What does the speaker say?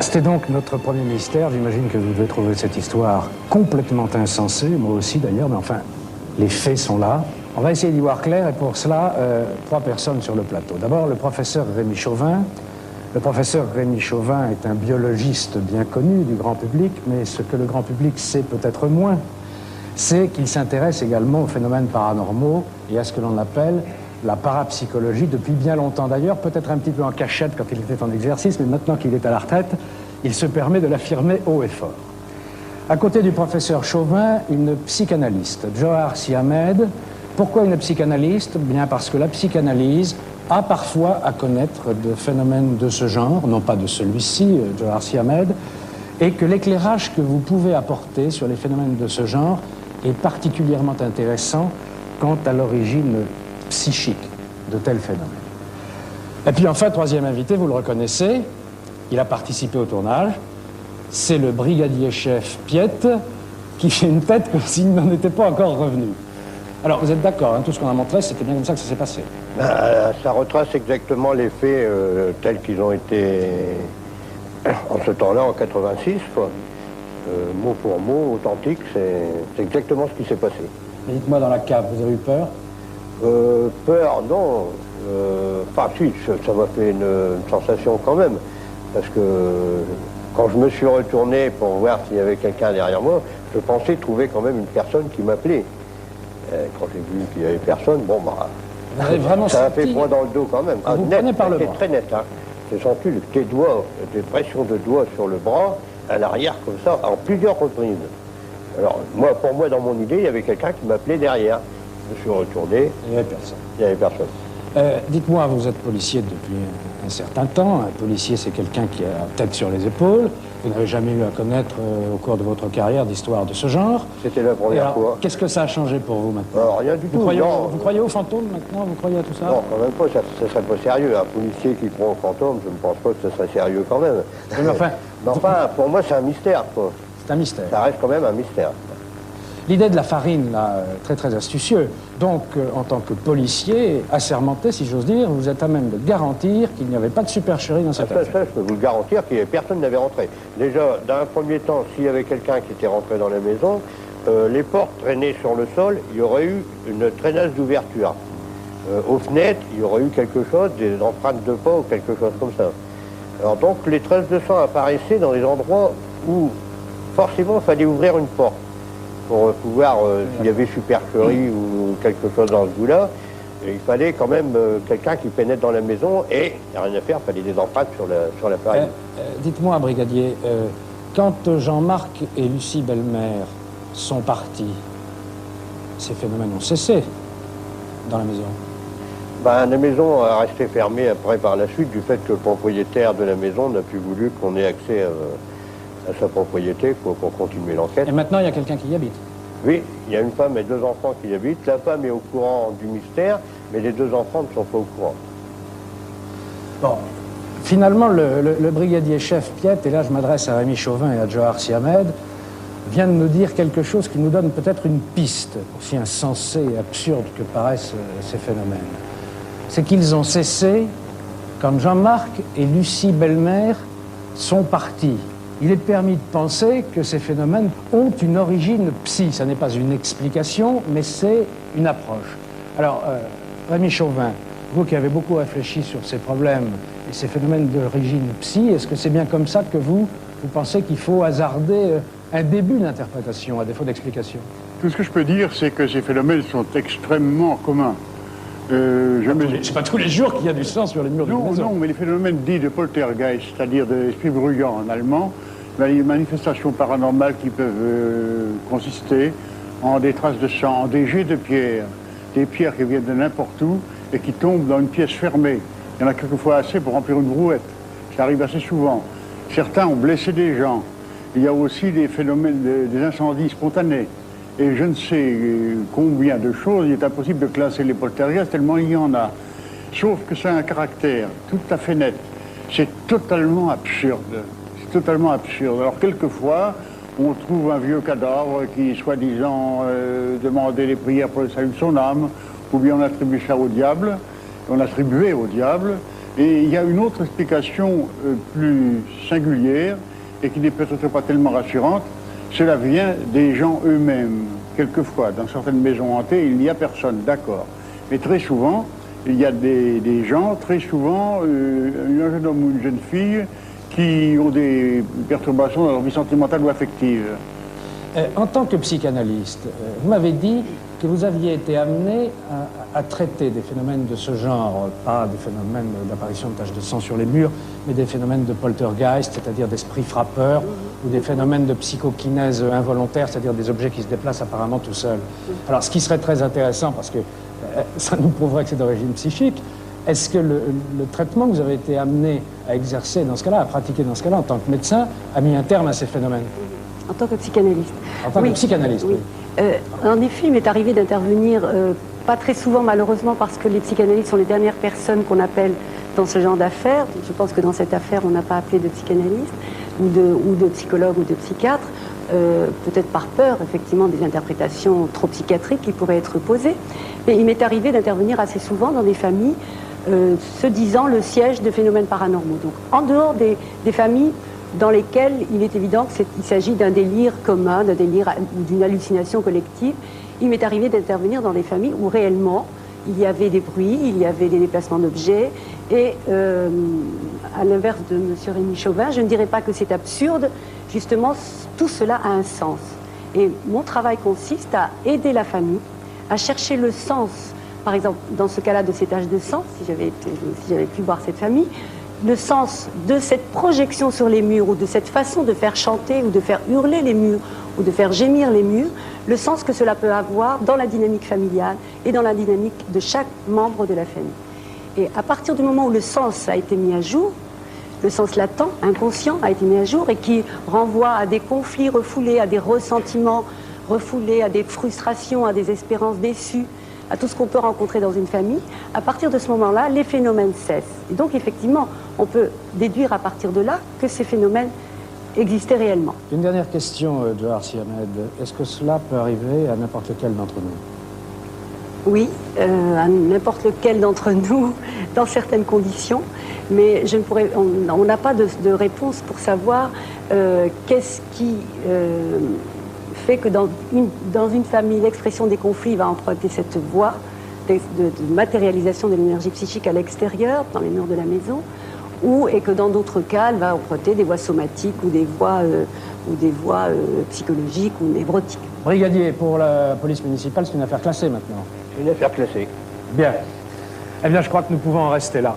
C'était donc notre premier mystère. J'imagine que vous devez trouver cette histoire complètement insensée, moi aussi d'ailleurs, mais enfin, les faits sont là. On va essayer d'y voir clair, et pour cela, trois personnes sur le plateau. D'abord, le professeur Rémi Chauvin. Le professeur Rémi Chauvin est un biologiste bien connu du grand public, mais ce que le grand public sait peut-être moins, c'est qu'il s'intéresse également aux phénomènes paranormaux et à ce que l'on appelle la parapsychologie depuis bien longtemps d'ailleurs, peut-être un petit peu en cachette quand il était en exercice, mais maintenant qu'il est à la retraite, il se permet de l'affirmer haut et fort. À côté du professeur Chauvin, une psychanalyste, Johar Sy Ahmed. Pourquoi une psychanalyste? Bien parce que la psychanalyse a parfois à connaître de phénomènes de ce genre, non pas de celui-ci, Johar Sy Ahmed, et que l'éclairage que vous pouvez apporter sur les phénomènes de ce genre est particulièrement intéressant quant à l'origine psychique de tels phénomènes. Et puis enfin, troisième invité, vous le reconnaissez, il a participé au tournage, c'est le brigadier-chef Piette, qui fait une tête comme s'il n'en était pas encore revenu. Alors, vous êtes d'accord, hein, tout ce qu'on a montré, c'était bien comme ça que ça s'est passé. Ça retrace exactement les faits tels qu'ils ont été en ce temps-là, en 86, quoi. Mot pour mot, authentique, c'est exactement ce qui s'est passé. Mais dites-moi, dans la cave, vous avez eu peur? Peur, non. Enfin, si, ça m'a fait une sensation quand même. Parce que quand je me suis retourné pour voir s'il y avait quelqu'un derrière moi, je pensais trouver quand même une personne qui m'appelait. Quand j'ai vu qu'il n'y avait personne, bon, bah, ça a fait froid dans le dos quand même. Vous prenez par le bras. C'était très net, hein. J'ai senti des doigts, des pressions de doigts sur le bras, à l'arrière comme ça, en plusieurs reprises. Alors, pour moi, dans mon idée, il y avait quelqu'un qui m'appelait derrière. Je me suis retourné. Il n'y avait personne. Il n'y avait personne. Dites-moi, vous êtes policier depuis un certain temps. Un policier, c'est quelqu'un qui a la tête sur les épaules. Vous n'avez jamais eu à connaître, au cours de votre carrière, d'histoires de ce genre. C'était la première fois. Qu'est-ce que ça a changé pour vous maintenant? Alors, rien du tout. Vous croyez aux fantômes maintenant? Vous croyez à tout ça? Non, quand même pas. Ça serait pas sérieux. Un policier qui croit aux fantômes, je ne pense pas que ce serait sérieux quand même. Mais enfin, pour moi, c'est un mystère, quoi. C'est un mystère. Ça reste quand même un mystère. L'idée de la farine, là, très très astucieux. Donc, en tant que policier, assermenté, si j'ose dire, vous êtes à même de garantir qu'il n'y avait pas de supercherie dans cette affaire. Ça, je peux vous le garantir, personne n'avait rentré. Déjà, dans un premier temps, s'il y avait quelqu'un qui était rentré dans la maison, les portes traînaient sur le sol, il y aurait eu une traînasse d'ouverture. Aux fenêtres, il y aurait eu quelque chose, des empreintes de pas ou quelque chose comme ça. Alors donc, les traces de sang apparaissaient dans des endroits où, forcément, il fallait ouvrir une porte pour pouvoir, s'il y avait supercherie ou quelque chose dans ce goût-là, il fallait quand même quelqu'un qui pénètre dans la maison et, il n'y a rien à faire, il fallait des empreintes sur la farine. Dites-moi, brigadier, quand Jean-Marc et Lucie Bellemare sont partis, ces phénomènes ont cessé dans la maison? Ben, la maison a resté fermée après par la suite du fait que le propriétaire de la maison n'a plus voulu qu'on ait accès à sa propriété pour continuer l'enquête. Et maintenant, il y a quelqu'un qui y habite? Oui, il y a une femme et deux enfants qui y habitent. La femme est au courant du mystère, mais les deux enfants ne sont pas au courant. Bon, finalement, le brigadier-chef Piette, et là je m'adresse à Rémi Chauvin et à Johar Sy Ahmed, vient de nous dire quelque chose qui nous donne peut-être une piste, aussi insensée et absurde que paraissent ces phénomènes. C'est qu'ils ont cessé quand Jean-Marc et Lucie Bellemare sont partis. Il est permis de penser que ces phénomènes ont une origine psy. Ça n'est pas une explication, mais c'est une approche. Alors, Rémi Chauvin, vous qui avez beaucoup réfléchi sur ces problèmes et ces phénomènes d'origine psy, est-ce que c'est bien comme ça que vous pensez qu'il faut hasarder un début d'interprétation, à défaut d'explication? Tout ce que je peux dire, c'est que ces phénomènes sont extrêmement communs. C'est pas tous les jours qu'il y a du sang sur les murs de maison. Non, mais les phénomènes dits de poltergeist, c'est-à-dire d'esprits bruyants en allemand, les manifestations paranormales qui peuvent consister en des traces de sang, en des jets de pierres, des pierres qui viennent de n'importe où et qui tombent dans une pièce fermée. Il y en a quelquefois assez pour remplir une brouette. Ça arrive assez souvent. Certains ont blessé des gens. Il y a aussi des phénomènes, des incendies spontanés. Et je ne sais combien de choses, il est impossible de classer les poltergeists tellement il y en a. Sauf que c'est un caractère tout à fait net. C'est totalement absurde. C'est totalement absurde. Alors quelquefois, on trouve un vieux cadavre qui, soi-disant, demandait les prières pour le salut de son âme, ou bien on attribue ça au diable, on attribuait au diable, Et il y a une autre explication plus singulière et qui n'est peut-être pas tellement rassurante. Cela vient des gens eux-mêmes. Quelquefois, dans certaines maisons hantées, il n'y a personne, d'accord. Mais très souvent, il y a des gens, très souvent, un jeune homme ou une jeune fille qui ont des perturbations dans leur vie sentimentale ou affective. En tant que psychanalyste, vous m'avez dit que vous aviez été amené à traiter des phénomènes de ce genre, pas des phénomènes d'apparition de taches de sang sur les murs, mais des phénomènes de poltergeist, c'est-à-dire d'esprits frappeurs, ou des phénomènes de psychokinèse involontaire, c'est-à-dire des objets qui se déplacent apparemment tout seuls. Alors, ce qui serait très intéressant, parce que ça nous prouverait que c'est d'origine psychique, est-ce que le traitement que vous avez été amené à exercer dans ce cas-là, à pratiquer dans ce cas-là en tant que médecin, a mis un terme à ces phénomènes? En tant que psychanalyste. En tant que psychanalyste, oui. En effet, il m'est arrivé d'intervenir, pas très souvent malheureusement, parce que les psychanalystes sont les dernières personnes qu'on appelle dans ce genre d'affaires. Je pense que dans cette affaire, on n'a pas appelé de psychanalyste, ou de psychologue ou de psychiatre, peut-être par peur, effectivement, des interprétations trop psychiatriques qui pourraient être posées. Mais il m'est arrivé d'intervenir assez souvent dans des familles se disant le siège de phénomènes paranormaux. Donc, en dehors des familles dans lesquelles il est évident qu'il s'agit d'un délire commun, d'un délire ou d'une hallucination collective, il m'est arrivé d'intervenir dans des familles où réellement il y avait des bruits, il y avait des déplacements d'objets, et à l'inverse de M. Rémi Chauvin, je ne dirais pas que c'est absurde, justement tout cela a un sens. Et mon travail consiste à aider la famille, à chercher le sens, par exemple dans ce cas-là de ces taches de sang, si j'avais pu voir cette famille, le sens de cette projection sur les murs ou de cette façon de faire chanter ou de faire hurler les murs ou de faire gémir les murs, le sens que cela peut avoir dans la dynamique familiale et dans la dynamique de chaque membre de la famille. Et à partir du moment où le sens a été mis à jour, le sens latent, inconscient, a été mis à jour et qui renvoie à des conflits refoulés, à des ressentiments refoulés, à des frustrations, à des espérances déçues, à tout ce qu'on peut rencontrer dans une famille, à partir de ce moment-là, les phénomènes cessent. Et donc, effectivement, on peut déduire à partir de là que ces phénomènes existaient réellement. Une dernière question, Johar Sihamed. Est-ce que cela peut arriver à n'importe lequel d'entre nous? Oui, à n'importe lequel d'entre nous, dans certaines conditions, mais je ne pourrais, on n'a pas de réponse pour savoir qu'est-ce qui fait que dans une famille, l'expression des conflits va emprunter cette voie de matérialisation de l'énergie psychique à l'extérieur, dans les murs de la maison, et que dans d'autres cas, elle va emprunter des voies somatiques ou des voies psychologiques ou névrotiques. Brigadier, pour la police municipale, c'est une affaire classée maintenant. Une affaire classée. Bien. Eh bien, je crois que nous pouvons en rester là.